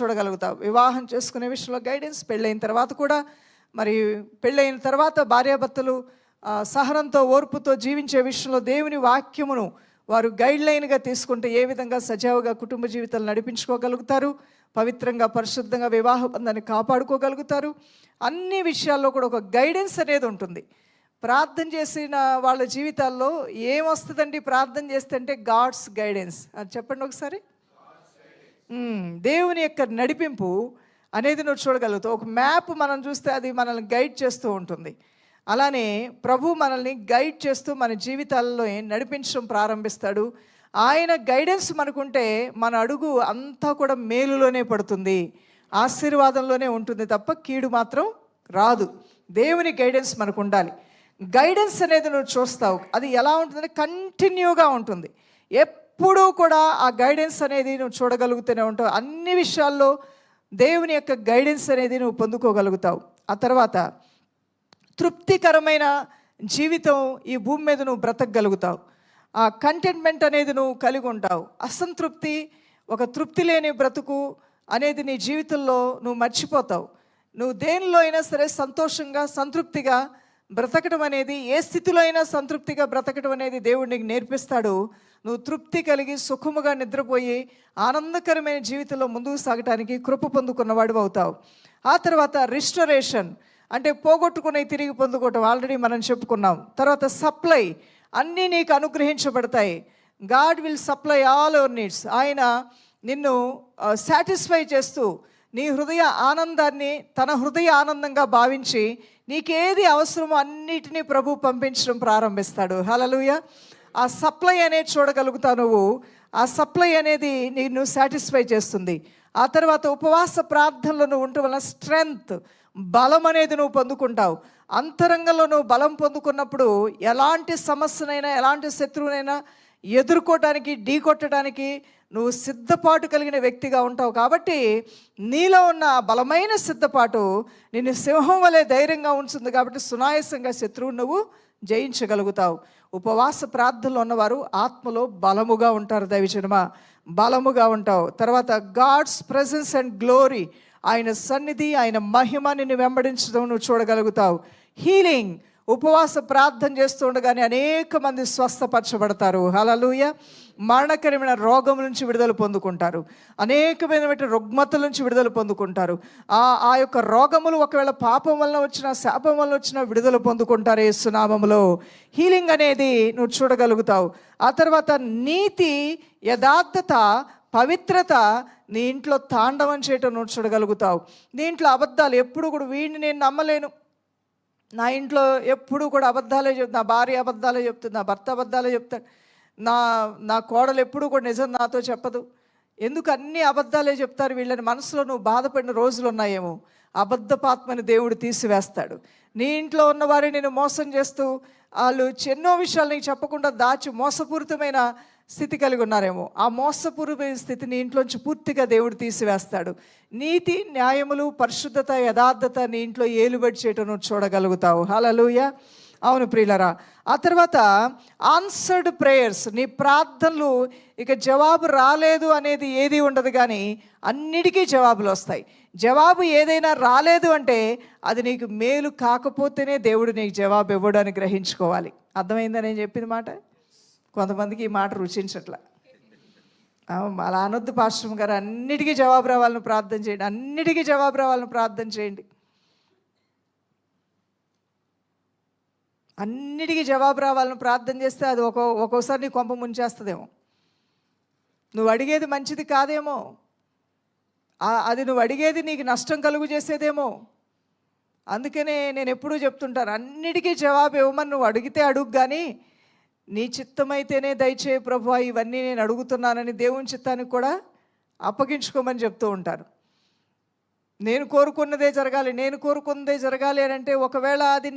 చూడగలుగుతావు. వివాహం చేసుకునే విషయంలో గైడెన్స్, పెళ్ళైన తర్వాత కూడా మరి పెళ్ళైన తర్వాత భార్యాభర్తలు సహనంతో ఓర్పుతో జీవించే విషయంలో దేవుని వాక్యమును వారు గైడ్లైన్గా తీసుకుంటే ఏ విధంగా సజావుగా కుటుంబ జీవితాలు నడిపించుకోగలుగుతారు, పవిత్రంగా పరిశుద్ధంగా వివాహ బంధాన్ని కాపాడుకోగలుగుతారు. అన్ని విషయాల్లో కూడా ఒక గైడెన్స్ అనేది ఉంటుంది. ప్రార్థన చేసిన వాళ్ళ జీవితాల్లో ఏమొస్తుందండి ప్రార్థన చేస్తే అంటే? God's guidance. అది చెప్పండి ఒకసారి. దేవుని యొక్క నడిపింపు అనేది నువ్వు చూడగలుగుతావు. ఒక మ్యాప్ మనం చూస్తే అది మనల్ని గైడ్ చేస్తూ ఉంటుంది. అలానే ప్రభు మనల్ని గైడ్ చేస్తూ మన జీవితాల్లో నడిపించడం ప్రారంభిస్తాడు. ఆయన గైడెన్స్ మనకుంటే మన అడుగు అంతా కూడా మేలులోనే పడుతుంది, ఆశీర్వాదంలోనే ఉంటుంది తప్ప కీడు మాత్రం రాదు. దేవుని గైడెన్స్ మనకు ఉండాలి. గైడెన్స్ అనేది నువ్వు చూస్తావు, అది ఎలా ఉంటుందంటే కంటిన్యూగా ఉంటుంది. ఎప్పుడూ కూడా ఆ గైడెన్స్ అనేది నువ్వు చూడగలుగుతూనే ఉంటావు. అన్ని విషయాల్లో దేవుని యొక్క గైడెన్స్ అనేది నువ్వు పొందుకోగలుగుతావు. ఆ తర్వాత తృప్తికరమైన జీవితం ఈ భూమి మీద నువ్వు బ్రతకగలుగుతావు. ఆ కంటెంట్మెంట్ అనేది నువ్వు కలిగి ఉంటావు. అసంతృప్తి, ఒక తృప్తి లేని బ్రతుకు అనేది నీ జీవితంలో నువ్వు మర్చిపోతావు. నువ్వు దేనిలో అయినా సరే సంతోషంగా సంతృప్తిగా బ్రతకడం అనేది, ఏ స్థితిలో అయినా సంతృప్తిగా బ్రతకడం అనేది దేవుడు నీకు నేర్పిస్తాడు. నువ్వు తృప్తి కలిగి సుఖముగా నిద్రపోయి ఆనందకరమైన జీవితంలో ముందుకు సాగటానికి కృప పొందుకున్నవాడు అవుతావు. ఆ తర్వాత రిస్టరేషన్ అంటే పోగొట్టుకునే తిరిగి పొందుకోవటం, ఆల్రెడీ మనం చెప్పుకున్నాం. తర్వాత సప్లై, అన్నీ నీకు అనుగ్రహించబడతాయి. God will supply all your needs. ఆయన నిన్ను సాటిస్ఫై చేస్తూ నీ హృదయ ఆనందాన్ని తన హృదయ ఆనందంగా భావించి నీకేది అవసరమో అన్నిటినీ ప్రభు పంపించడం ప్రారంభిస్తాడు. హల్లెలూయా. ఆ సప్లై అనేది చూడగలుగుతావు నువ్వు. ఆ సప్లై అనేది నిన్ను సాటిస్ఫై చేస్తుంది. ఆ తర్వాత ఉపవాస ప్రార్థనలో నువ్వు ఉండటం వల్ల స్ట్రెంగ్త్, బలం అనేది నువ్వు పొందుకుంటావు. అంతరంగంలో నువ్వు బలం పొందుకున్నప్పుడు ఎలాంటి సమస్యనైనా ఎలాంటి శత్రువునైనా ఎదుర్కోవటానికి, ఢీకొట్టడానికి నువ్వు సిద్ధపాటు కలిగిన వ్యక్తిగా ఉంటావు. కాబట్టి నీలో ఉన్న బలమైన సిద్ధపాటు నిన్ను సింహం వలె ధైర్యంగా ఉంచుతుంది. కాబట్టి సునాయాసంగా శత్రువును నువ్వు జయించగలుగుతావు. ఉపవాస ప్రార్థనలో ఉన్నవారు ఆత్మలో బలముగా ఉంటారు. దైవజనమా, బలముగా ఉంటావు. తర్వాత గాడ్స్ ప్రెజెన్స్ అండ్ గ్లోరీ, ఆయన సన్నిధి, ఆయన మహిమ నిన్ను వెంబడించడం నువ్వు చూడగలుగుతావు. హీలింగ్, ఉపవాస ప్రార్థన చేస్తూ ఉండగానే అనేక మంది స్వస్థపరచబడతారు. హల్లెలూయా. మరణకరమైన రోగం నుంచి విడుదల పొందుకుంటారు. అనేకమైన రుగ్మతల నుంచి విడుదల పొందుకుంటారు. ఆ యొక్క రోగములు ఒకవేళ పాపం వలన వచ్చినా శాపం వలన వచ్చినా విడుదల పొందుకుంటారు యేసు నామములో. హీలింగ్ అనేది నువ్వు చూడగలుగుతావు. ఆ తర్వాత నీతి, యథార్థత, పవిత్రత నీ ఇంట్లో తాండవం చేయటం నువ్వు చూడగలుగుతావు. నీ ఇంట్లో అబద్ధాలు ఎప్పుడు కూడా, వీడిని నేను నమ్మలేను, నా ఇంట్లో ఎప్పుడు కూడా అబద్ధాలే చెప్తుంది, నా భార్య అబద్ధాలే చెప్తుంది, నా భర్త అబద్ధాలే చెప్తాడు, నా కోడలు ఎప్పుడు కూడా నిజం నాతో చెప్పదు, ఎందుకు అన్ని అబద్ధాలే చెప్తారు వీళ్ళని మనసులో నువ్వు బాధపడిన రోజులు ఉన్నాయేమో. అబద్ధపాత్మని దేవుడు తీసివేస్తాడు. నీ ఇంట్లో ఉన్నవారి నేను మోసం చేస్తూ వాళ్ళు ఎన్నో విషయాలు నీకు చెప్పకుండా దాచి మోసపూరితమైన స్థితి కలిగి ఉన్నారేమో. ఆ మోసపూరితమైన స్థితి నీ ఇంట్లోంచి పూర్తిగా దేవుడు తీసివేస్తాడు. నీతి, న్యాయములు, పరిశుద్ధత, యథార్థత నీ ఇంట్లో ఏలుబడి చేయటం నువ్వు చూడగలుగుతావు. హల్లెలూయా. అవును ప్రియులరా. ఆ తర్వాత ఆన్సర్డ్ ప్రేయర్స్, నీ ప్రార్థనలు ఇక జవాబు రాలేదు అనేది ఏది ఉండదు, కానీ అన్నిటికీ జవాబులు వస్తాయి. జవాబు ఏదైనా రాలేదు అంటే అది నీకు మేలు కాకపోతేనే దేవుడు నీకు జవాబు ఇవ్వడానికి గ్రహించుకోవాలి. అర్థమైందా నేను చెప్పిన మాట? కొంతమందికి ఈ మాట రుచించట్లా. అలా అనొద్దు పాస్టర్ గారు, అన్నిటికీ జవాబు రావాలని ప్రార్థన చేయండి, అన్నిటికీ జవాబు రావాలని ప్రార్థన చేయండి. అన్నిటికీ జవాబు రావాలని ప్రార్థన చేస్తే అది ఒక్కోసారి నీ కొంప ముంచేస్తుందేమో. నువ్వు అడిగేది మంచిది కాదేమో, అది నువ్వు అడిగేది నీకు నష్టం కలుగు చేసేదేమో. అందుకనే నేను ఎప్పుడూ చెప్తుంటాను, అన్నిటికీ జవాబు ఇవ్వమని నువ్వు అడిగితే అడుగు, కానీ నీ చిత్తమైతేనే దయచేయ ప్రభువా ఇవన్నీ నేను అడుగుతున్నానని దేవుని చిత్తానికి కూడా అప్పగించుకోమని చెప్తూ ఉంటారు. నేను కోరుకున్నదే జరగాలి అని అంటే ఒకవేళ అది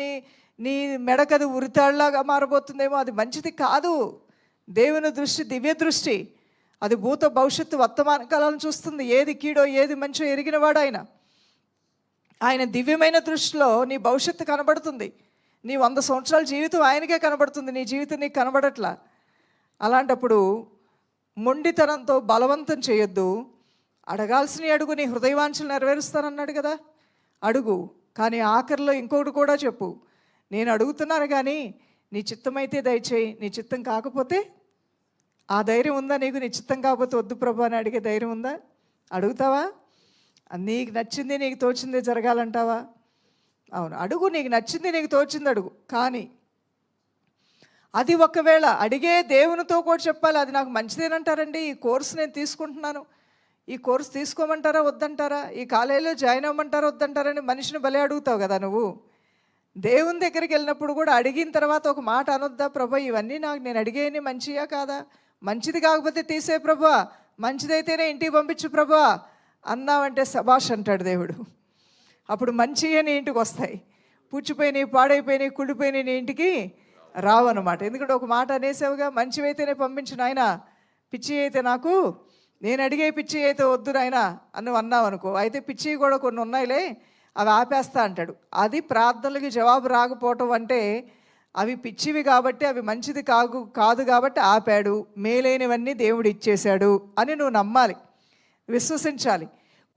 నీ మెడకది ఉరితాళ్లాగా మారబోతుందేమో, అది మంచిది కాదు. దేవుని దృష్టి దివ్య దృష్టి, అది భూత భవిష్యత్తు వర్తమాన కాలాలను చూస్తుంది. ఏది కీడో ఏది మంచో ఎరిగినవాడు ఆయన దివ్యమైన దృష్టిలో నీ భవిష్యత్తు కనబడుతుంది. నీ 100 సంవత్సరాల జీవితం ఆయనకే కనబడుతుంది, నీ జీవితం నీకు కనబడట్లా. అలాంటప్పుడు మొండితనంతో బలవంతం చేయొద్దు. అడగాల్సిన అడుగు, నీ హృదయవాంఛలు నెరవేరుస్తానన్నాడు కదా. అడుగు. కానీ ఆఖరిలో ఇంకొకటి కూడా చెప్పు, నేను అడుగుతున్నాను కానీ నీ చిత్తమైతే దయచేయి, నీ చిత్తం కాకపోతే, ఆ ధైర్యం ఉందా నీకు? నీ చిత్తం కాకపోతే వద్దు ప్రభు అని అడిగే ధైర్యం ఉందా? అడుగుతావా? నీకు నచ్చింది నీకు తోచింది జరగాలంటావా? అవును, అడుగు. నీకు నచ్చింది నీకు తోచింది అడుగు. కానీ అది ఒకవేళ అడిగే దేవునితో కూడా చెప్పాలి, అది నాకు మంచిదేనంటారండి, ఈ కోర్సు నేను తీసుకుంటున్నాను, ఈ కోర్సు తీసుకోమంటారా వద్దంటారా, ఈ కాలేజీలో జాయిన్ అవ్వమంటారా వద్దంటారని మనిషిని భలే అడుగుతావు కదా నువ్వు. దేవుని దగ్గరికి వెళ్ళినప్పుడు కూడా అడిగిన తర్వాత ఒక మాట అనొద్దా, ప్రభా ఇవన్నీ నాకు నేను అడిగేని మంచియా కాదా, మంచిది కాకపోతే తీసే ప్రభా, మంచిదైతేనే ఇంటికి పంపించు ప్రభా అన్నావంటే శభాష్ అంటాడు దేవుడు. అప్పుడు మంచిగా నీ ఇంటికి వస్తాయి, పుచ్చిపోయినాయి పాడైపోయినాయి కుళ్ళిపోయినాయి నీ ఇంటికి రావన్నమాట. ఎందుకంటే ఒక మాట అనేసావుగా, మంచివైతేనే పంపించు నాయన, పిచ్చి అయితే నాకు, నేను అడిగే పిచ్చి అయితే వద్దు నాయన అని అన్నావు అనుకో, అయితే పిచ్చి కూడా కొన్ని ఉన్నాయిలే అవి ఆపేస్తా అంటాడు. అది ప్రార్థనలకి జవాబు రాకపోవటం అంటే అవి పిచ్చివి కాబట్టి, అవి మంచిది కాదు కాబట్టి ఆపాడు, మేలైనవన్నీ దేవుడు ఇచ్చేశాడు అని నువ్వు నమ్మాలి, విశ్వసించాలి.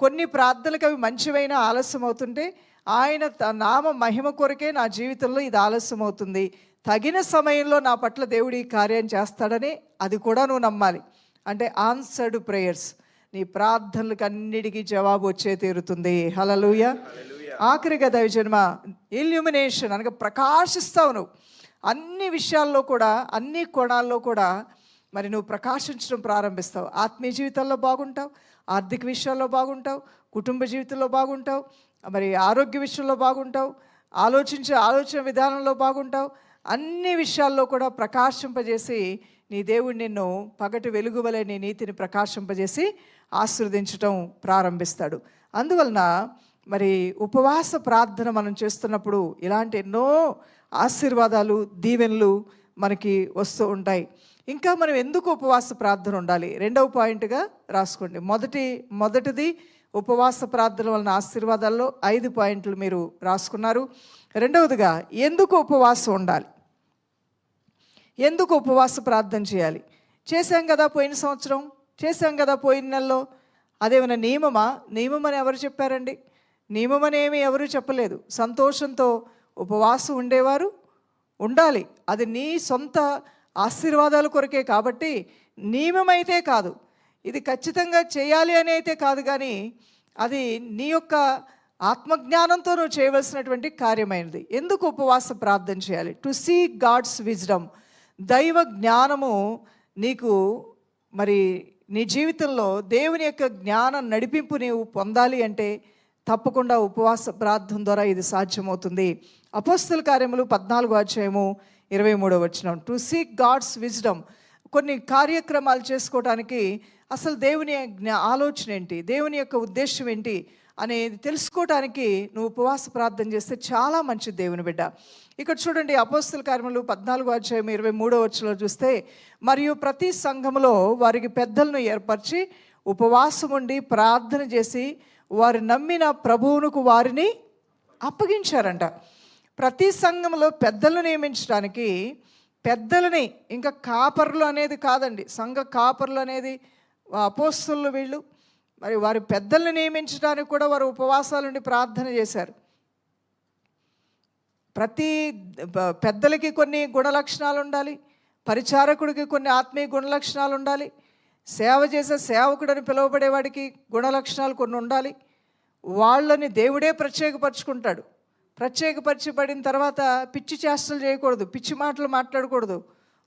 కొన్ని ప్రార్థనలకు అవి మంచివైనా ఆలస్యం అవుతుంటే ఆయన నామ మహిమ కొరకే నా జీవితంలో ఇది ఆలస్యం అవుతుంది, తగిన సమయంలో నా పట్ల దేవుడు ఈ కార్యం చేస్తాడని అది కూడా నువ్వు నమ్మాలి. అంటే ఆన్సర్డ్ ప్రేయర్స్, నీ ప్రార్థనలకు అన్నిటికీ జవాబు వచ్చే తీరుతుంది. హల్లెలూయా. ఆఖరిగా దైవజన్మ ఇల్యూమినేషన్ అనగా ప్రకాశిస్తావు నువ్వు అన్ని విషయాల్లో కూడా, అన్ని కోణాల్లో కూడా మరి నువ్వు ప్రకాశించడం ప్రారంభిస్తావు. ఆత్మీయ జీవితాల్లో బాగుంటావు, ఆర్థిక విషయాల్లో బాగుంటావు, కుటుంబ జీవితంలో బాగుంటావు, మరి ఆరోగ్య విషయంలో బాగుంటావు, ఆలోచన విధానంలో బాగుంటావు. అన్ని విషయాల్లో కూడా ప్రకాశింపజేసి నీ దేవుడు నిన్ను పగటి వెలుగు వలె నీ నీతిని ప్రకాశింపజేసి ఆశీర్వదించటం ప్రారంభిస్తాడు. అందువలన మరి ఉపవాస ప్రార్థన మనం చేస్తున్నప్పుడు ఇలాంటి ఎన్నో ఆశీర్వాదాలు దీవెనలు మనకి వస్తూ ఉంటాయి. ఇంకా మనం ఎందుకు ఉపవాస ప్రార్థన ఉండాలి? రెండవ పాయింట్గా రాసుకోండి. మొదటిది ఉపవాస ప్రార్థన వలన ఆశీర్వాదాల్లో 5 పాయింట్లు మీరు రాసుకున్నారు. రెండవదిగా ఎందుకు ఉపవాసం ఉండాలి, ఎందుకు ఉపవాస ప్రార్థన చేయాలి? చేశాం కదా పోయిన సంవత్సరం, చేశాం కదా పోయిన నెలలో, అదేమైనా నియమమా? నియమం అని ఎవరు చెప్పారండి? నియమం అనేమి ఎవరు చెప్పలేదు. సంతోషంతో ఉపవాసం ఉండేవారు ఉండాలి, అది నీ సొంత ఆశీర్వాదాల కొరకే కాబట్టి నియమమైతే కాదు, ఇది ఖచ్చితంగా చేయాలి అని అయితే కాదు, కానీ అది నీ యొక్క ఆత్మజ్ఞానంతో నువ్వు చేయవలసినటువంటి కార్యమైనది. ఎందుకు ఉపవాస ప్రార్థన చేయాలి? టు సీక్ గాడ్స్ విజ్డమ్, దైవ జ్ఞానము నీకు మరి నీ జీవితంలో దేవుని యొక్క జ్ఞానం నడిపింపు నీవు పొందాలి అంటే తప్పకుండా ఉపవాస ప్రార్థన ద్వారా ఇది సాధ్యమవుతుంది. అపోస్తల కార్యములు 14:23 టు సీక్ గాడ్స్ విజ్డమ్, కొన్ని కార్యక్రమాలు చేసుకోవడానికి అసలు దేవుని ఆలోచన ఏంటి, దేవుని యొక్క ఉద్దేశం ఏంటి అనేది తెలుసుకోవడానికి నువ్వు ఉపవాస ప్రార్థన చేస్తే చాలా మంచిది దేవుని బిడ్డ. ఇక్కడ చూడండి, అపోస్తల కార్యములు 14:23 చూస్తే, మరియు ప్రతి సంఘములో వారికి పెద్దలను ఏర్పరిచి ఉపవాసం ఉండి ప్రార్థన చేసి వారు నమ్మిన ప్రభువునకు వారిని అప్పగించారంట. ప్రతి సంఘంలో పెద్దలను నియమించడానికి, పెద్దలని ఇంకా కాపర్లు అనేది కాదండి, సంఘ కాపర్లు అనేది అపోస్తలులు వీళ్ళు, మరి వారి పెద్దలను నియమించడానికి కూడా వారు ఉపవాసాలుండి ప్రార్థన చేశారు. ప్రతి పెద్దలకి కొన్ని గుణలక్షణాలు ఉండాలి, పరిచారకుడికి కొన్ని ఆత్మీయ గుణలక్షణాలు ఉండాలి, సేవ చేసే సేవకుడని పిలువబడేవాడికి గుణలక్షణాలు కొన్ని ఉండాలి. వాళ్ళని దేవుడే ప్రత్యేకపరచుకుంటాడు. ప్రత్యేకపరచబడిన తర్వాత పిచ్చి చేష్టలు చేయకూడదు, పిచ్చి మాటలు మాట్లాడకూడదు,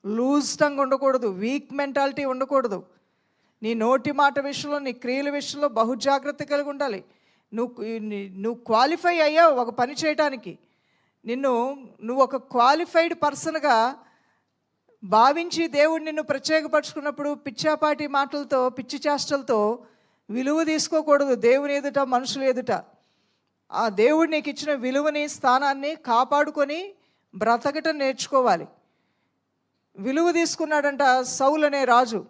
లూజ్ టంగ్ ఉండకూడదు, వీక్ మెంటాలిటీ ఉండకూడదు. నీ నోటి మాట విషయంలో, నీ క్రియల విషయంలో బహుజాగ్రత్త కలిగి ఉండాలి. నువ్వు క్వాలిఫై అయ్యావు ఒక పని చేయటానికి, నువ్వు ఒక క్వాలిఫైడ్ పర్సన్గా భావించి దేవుడు నిన్ను ప్రత్యేకపరచుకున్నప్పుడు పిచ్చాపాటి మాటలతో, పిచ్చి చేష్టలతో విలువ తీసుకోకూడదు. దేవుని ఎదుట, మనుషుల ఎదుట ఆ దేవుడు నీకు ఇచ్చిన విలువని, స్థానాన్ని కాపాడుకొని బ్రతకటం నేర్చుకోవాలి. విలువ తీసుకున్నాడంట సౌలు అనే రాజు.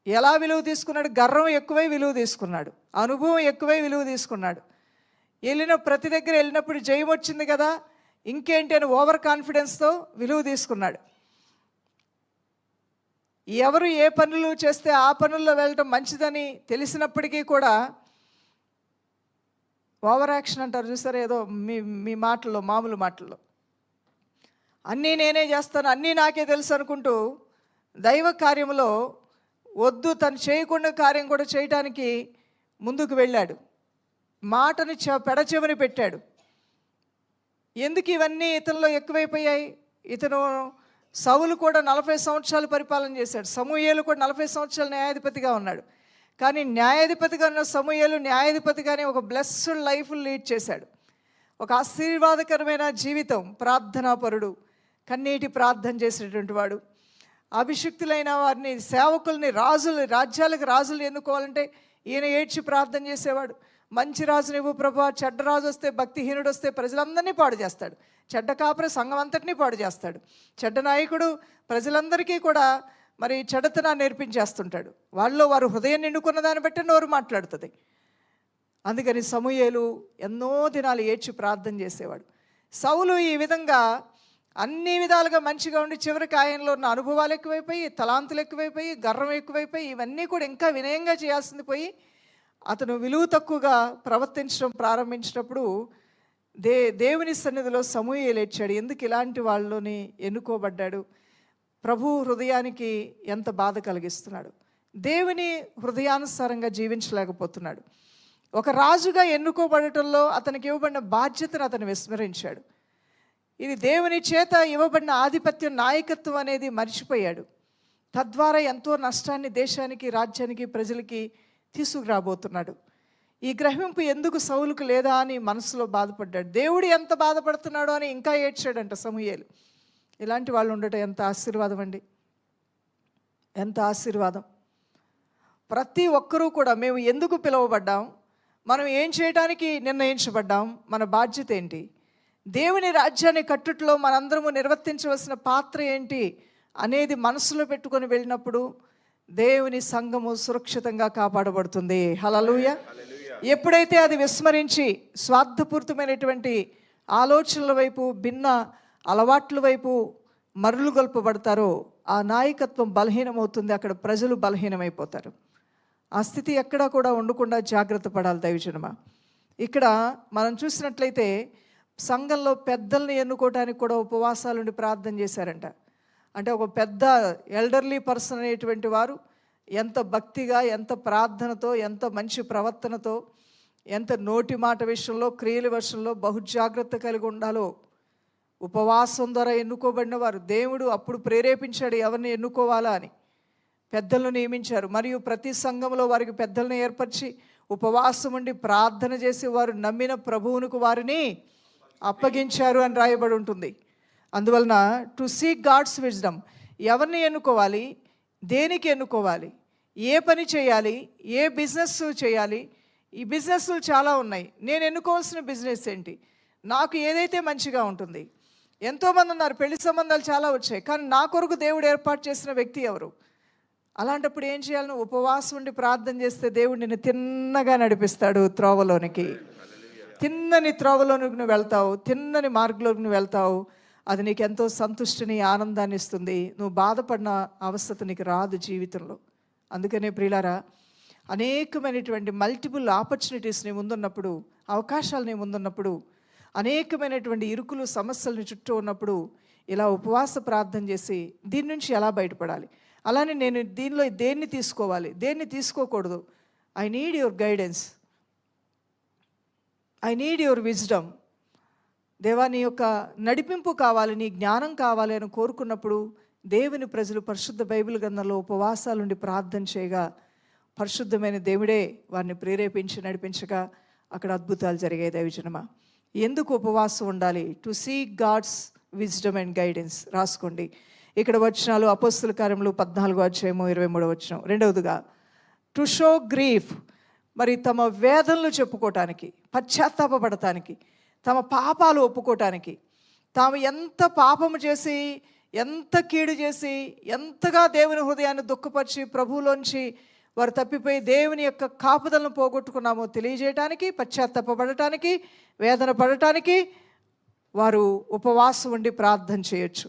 ఎలా విలువ తీసుకున్నాడు? గర్వం ఎక్కువై విలువ తీసుకున్నాడు, అనుభవం ఎక్కువై విలువ తీసుకున్నాడు. ప్రతి దగ్గర వెళ్ళినప్పుడు జయం వచ్చింది కదా, ఇంకేంటి అని ఓవర్ కాన్ఫిడెన్స్తో విలువ తీసుకున్నాడు. ఎవరు ఏ పనులు చేస్తే ఆ పనుల్లో వెళ్ళటం మంచిదని తెలిసినప్పటికీ కూడా ఓవర్ యాక్షన్ అంటారు చూసారు, ఏదో మీ మీ మాటల్లో, మామూలు మాటల్లో అన్నీ నేనే చేస్తాను, అన్నీ నాకే తెలుసు అనుకుంటూ దైవ కార్యంలో వద్దు, తను చేయకుండా కార్యం కూడా చేయటానికి ముందుకు వెళ్ళాడు. మాటని పెడచెవిని పెట్టాడు. ఎందుకు ఇవన్నీ ఇతనిలో ఎక్కువైపోయాయి? ఇతను సౌలు కూడా 40 సంవత్సరాలు పరిపాలన చేశాడు. సమూయేలు కూడా 40 సంవత్సరాలు న్యాయాధిపతిగా ఉన్నాడు. కానీ న్యాయాధిపతిగా ఉన్న సమూయేలు న్యాయాధిపతిగానే ఒక బ్లెస్డ్ లైఫ్ లీడ్ చేశాడు. ఒక ఆశీర్వాదకరమైన జీవితం, ప్రార్థనాపరుడు, కన్నీటి ప్రార్థన చేసేటువంటి వాడు. అభిషిక్తులైన వారిని, సేవకుల్ని, రాజ్యాలకు రాజులు ఎన్నుకోవాలంటే ఈయన ఏడ్చి ప్రార్థన చేసేవాడు. మంచి రాజుని ఇవ్వు ప్రభా, చెడ్డ రాజు వస్తే, భక్తిహీనుడు వస్తే ప్రజలందరినీ పాడు చేస్తాడు. చెడ్డ కాపుర సంఘం అంతటినీ పాడు చేస్తాడు. చెడ్డ నాయకుడు ప్రజలందరికీ కూడా మరి చెడ్డతనాన్ని నేర్పించేస్తుంటాడు. వారు హృదయం నిండుకున్న దాన్ని బట్టి నోరు మాట్లాడుతుంది. అందుకని సమూయేలు ఎన్నో దినాలు ఏడ్చి ప్రార్థన చేసేవాడు. సౌలు ఈ విధంగా అన్ని విధాలుగా మంచిగా ఉండి చివరికి ఆయనలో ఉన్న అనుభవాలు ఎక్కువైపోయి, తలాంతులు ఎక్కువైపోయి, గర్వం ఎక్కువైపోయి, ఇవన్నీ కూడా ఇంకా వినయంగా చేయాల్సింది పోయి అతను విలువ తక్కువగా ప్రవర్తించడం ప్రారంభించినప్పుడు దేవుని సన్నిధిలో సమూయేలు ఏడ్చాడు. ఎందుకు ఇలాంటి వాళ్ళని ఎన్నుకోబడ్డాడు? ప్రభు హృదయానికి ఎంత బాధ కలిగిస్తున్నాడు. దేవుని హృదయానుసారంగా జీవించలేకపోతున్నాడు. ఒక రాజుగా ఎన్నుకోబడటంలో అతనికి ఇవ్వబడిన బాధ్యతను అతను విస్మరించాడు. ఇది దేవుని చేత ఇవ్వబడిన ఆధిపత్యం, నాయకత్వం అనేది మర్చిపోయాడు. తద్వారా ఎంతో నష్టాన్ని దేశానికి, రాజ్యానికి, ప్రజలకి తీసుకురాబోతున్నాడు. ఈ గ్రహింపు ఎందుకు సౌలుకు లేదా అని మనసులో బాధపడ్డాడు. దేవుడు ఎంత బాధపడుతున్నాడో అని ఇంకా ఏడ్చాడంట సమూయేలు. ఇలాంటి వాళ్ళు ఉండటం ఎంత ఆశీర్వాదం అండి, ఎంత ఆశీర్వాదం. ప్రతి ఒక్కరూ కూడా మేము ఎందుకు పిలువబడ్డాం, మనం ఏం చేయడానికి నిర్ణయించబడ్డాం, మన బాధ్యత ఏంటి, దేవుని రాజ్యాన్ని కట్టుట్లో మనందరము నిర్వర్తించవలసిన పాత్ర ఏంటి అనేది మనసులో పెట్టుకొని వెళ్ళినప్పుడు దేవుని సంఘము సురక్షితంగా కాపాడబడుతుంది. హల్లెలూయా. ఎప్పుడైతే అది విస్మరించి స్వార్థపూరితమైనటువంటి ఆలోచనల వైపు, భిన్న అలవాట్ల వైపు మరులుగొల్పబడతారో ఆ నాయకత్వం బలహీనమవుతుంది. అక్కడ ప్రజలు బలహీనమైపోతారు. ఆ స్థితి ఎక్కడా కూడా ఉండకుండా జాగ్రత్త పడాలి దైవజనమా. ఇక్కడ మనం చూసినట్లయితే సంఘంలో పెద్దల్ని ఎన్నుకోవడానికి కూడా ఉపవాసాలుండి ప్రార్థన చేశారంట. అంటే ఒక పెద్ద ఎల్డర్లీ పర్సన్ అనేటువంటి వారు ఎంత భక్తిగా, ఎంత ప్రార్థనతో, ఎంత మంచి ప్రవర్తనతో, ఎంత నోటి మాట విషయంలో, క్రియల విషయంలో బహుజాగ్రత్త కలిగి ఉండాలో. ఉపవాసం ద్వారా ఎన్నుకోబడిన వారు దేవుడు అప్పుడు ప్రేరేపించాడు ఎవరిని ఎన్నుకోవాలా అని. పెద్దలను నియమించారు. మరియు ప్రతి సంఘంలో వారికి పెద్దలను ఏర్పరిచి ఉపవాసం ఉండి ప్రార్థన చేసి వారు నమ్మిన ప్రభువునికి వారిని అప్పగించారు అని రాయబడి ఉంటుంది. అందువలన టు సీక్ గాడ్స్ విజ్డమ్, ఎవరిని ఎన్నుకోవాలి, దేనికి ఎన్నుకోవాలి, ఏ పని చేయాలి, ఏ బిజినెస్ చేయాలి. ఈ బిజినెస్లు చాలా ఉన్నాయి. నేను ఎన్నుకోవాల్సిన బిజినెస్ ఏంటి, నాకు ఏదైతే మంచిగా ఉంటుంది. ఎంతోమంది ఉన్నారు, పెళ్లి సంబంధాలు చాలా వచ్చాయి, కానీ నా కొరకు దేవుడు ఏర్పాటు చేసిన వ్యక్తి ఎవరు? అలాంటప్పుడు ఏం చేయాలని ఉపవాసం ఉండి ప్రార్థన చేస్తే దేవుడు నిన్ను తిన్నగా నడిపిస్తాడు త్రోవలోనికి. తిన్నని త్రోవలోనికి నువ్వు వెళ్తావు, తిన్నని మార్గంలోకి నువ్వు వెళ్తావు. అది నీకు ఎంతో సంతుష్టిని, ఆనందాన్ని ఇస్తుంది. నువ్వు బాధపడిన అవస్థత నీకు రాదు జీవితంలో. అందుకనే ప్రియులారా, అనేకమైనటువంటి మల్టిపుల్ ఆపర్చునిటీస్ నీ ముందున్నప్పుడు, అవకాశాలు నీ ముందున్నప్పుడు, అనేకమైనటువంటి ఇరుకులు, సమస్యలను చుట్టూ ఉన్నప్పుడు ఇలా ఉపవాస ప్రార్థన చేసి దీని నుంచి ఎలా బయటపడాలి, అలానే నేను దీనిలో దేన్ని తీసుకోవాలి, దేన్ని తీసుకోకూడదు, I need your guidance, I need your wisdom. దేవా నీ యొక్క నడిపింపు కావాలి, నీ జ్ఞానం కావాలి అని కోరుకున్నప్పుడు దేవుని ప్రజలు పరిశుద్ధ బైబిల్ గ్రంథంలో ఉపవాసాలుండి ప్రార్థన చేయగా పరిశుద్ధమైన దేవుడే వారిని ప్రేరేపించి నడిపించగా అక్కడ అద్భుతాలు జరిగాయి. దైవజనమా, ఎందుకు ఉపవాసం ఉండాలి? To seek God's wisdom and guidance. రాసుకోండి ఇక్కడ వచనాలు. అపోస్తుల కార్యములు 14:23. రెండవదిగా టు షో గ్రీఫ్, మరి తమ వేదనలు చెప్పుకోవటానికి, పశ్చాత్తాపడటానికి, తమ పాపాలు ఒప్పుకోవటానికి, తాము ఎంత పాపము చేసి, ఎంత కీడు చేసి, ఎంతగా దేవుని హృదయాన్ని దుఃఖపరిచి ప్రభువులోంచి వారు తప్పిపోయి దేవుని యొక్క కాపుదలను పోగొట్టుకున్నామో తెలియజేయటానికి, పశ్చాత్తాపడటానికి, వేదన పడటానికి వారు ఉపవాసం ఉండి ప్రార్థన చేయొచ్చు.